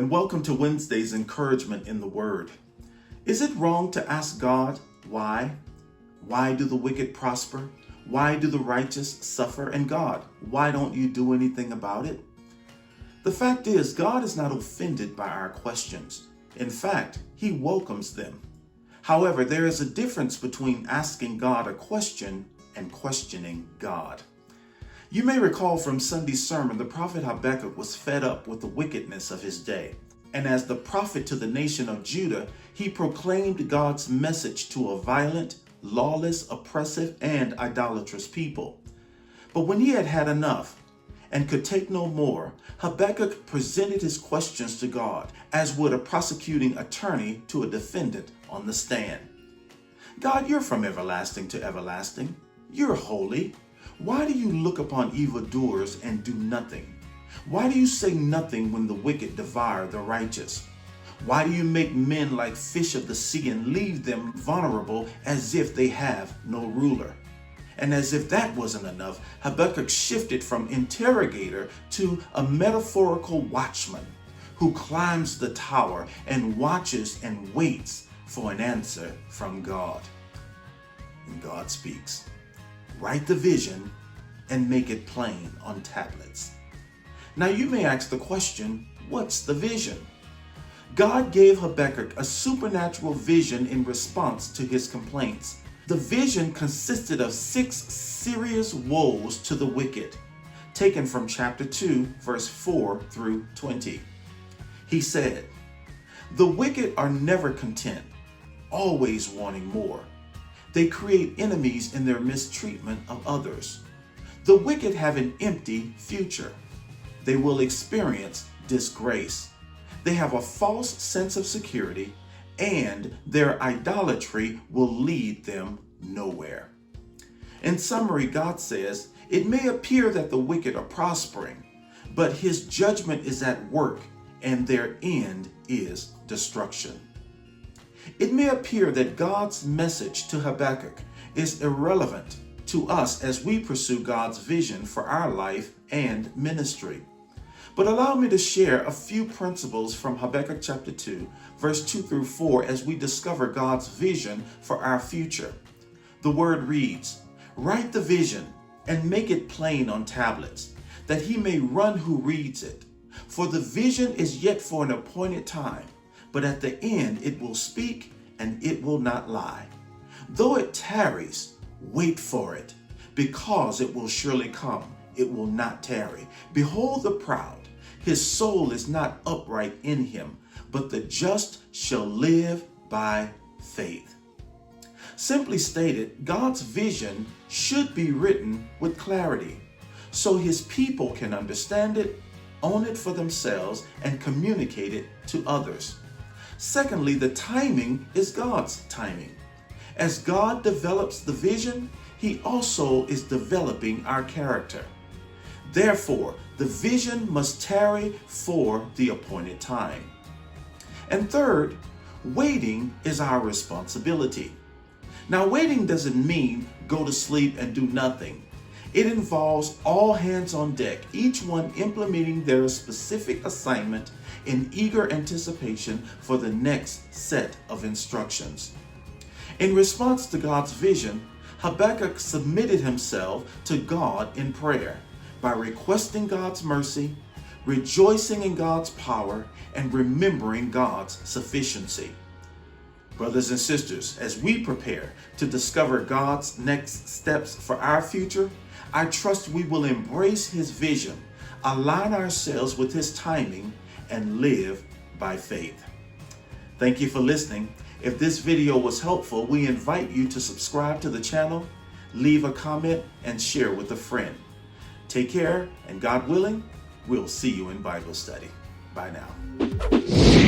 and welcome to Wednesday's Encouragement in the Word. Is it wrong to ask God why? Why do the wicked prosper? Why do the righteous suffer? And God, why don't you do anything about it? The fact is, God is not offended by our questions. In fact, He welcomes them. However, there is a difference between asking God a question and questioning God. You may recall from Sunday's sermon, the prophet Habakkuk was fed up with the wickedness of his day. And as the prophet to the nation of Judah, he proclaimed God's message to a violent, lawless, oppressive, and idolatrous people. But when he had had enough and could take no more, Habakkuk presented his questions to God, as would a prosecuting attorney to a defendant on the stand. God, you're from everlasting to everlasting. You're holy. Why do you look upon evildoers and do nothing? Why do you say nothing when the wicked devour the righteous? Why do you make men like fish of the sea and leave them vulnerable as if they have no ruler? And as if that wasn't enough, Habakkuk shifted from interrogator to a metaphorical watchman who climbs the tower and watches and waits for an answer from God. And God speaks. Write the vision and make it plain on tablets. Now you may ask the question, what's the vision? God gave Habakkuk a supernatural vision in response to his complaints. The vision consisted of 6 serious woes to the wicked, taken from chapter 2, verse 4 through 20. He said, "The wicked are never content, always wanting more. They create enemies in their mistreatment of others. The wicked have an empty future. They will experience disgrace. They have a false sense of security, and their idolatry will lead them nowhere." In summary, God says, it may appear that the wicked are prospering, but His judgment is at work, and their end is destruction. It may appear that God's message to Habakkuk is irrelevant to us as we pursue God's vision for our life and ministry. But allow me to share a few principles from Habakkuk chapter 2, verse 2 through 4 as we discover God's vision for our future. The word reads, "Write the vision and make it plain on tablets, that he may run who reads it. For the vision is yet for an appointed time, but at the end it will speak and it will not lie. Though it tarries, wait for it, because it will surely come. It will not tarry. Behold the proud, his soul is not upright in him, but the just shall live by faith." Simply stated, God's vision should be written with clarity, so His people can understand it, own it for themselves, and communicate it to others. Secondly, the timing is God's timing. As God develops the vision, He also is developing our character. Therefore, the vision must tarry for the appointed time. And third, waiting is our responsibility. Now, waiting doesn't mean go to sleep and do nothing. It involves all hands on deck, each one implementing their specific assignment in eager anticipation for the next set of instructions. In response to God's vision, Habakkuk submitted himself to God in prayer by requesting God's mercy, rejoicing in God's power, and remembering God's sufficiency. Brothers and sisters, as we prepare to discover God's next steps for our future, I trust we will embrace His vision, align ourselves with His timing, and live by faith. Thank you for listening. If this video was helpful, we invite you to subscribe to the channel, leave a comment, and share with a friend. Take care, and God willing, we'll see you in Bible study. Bye now.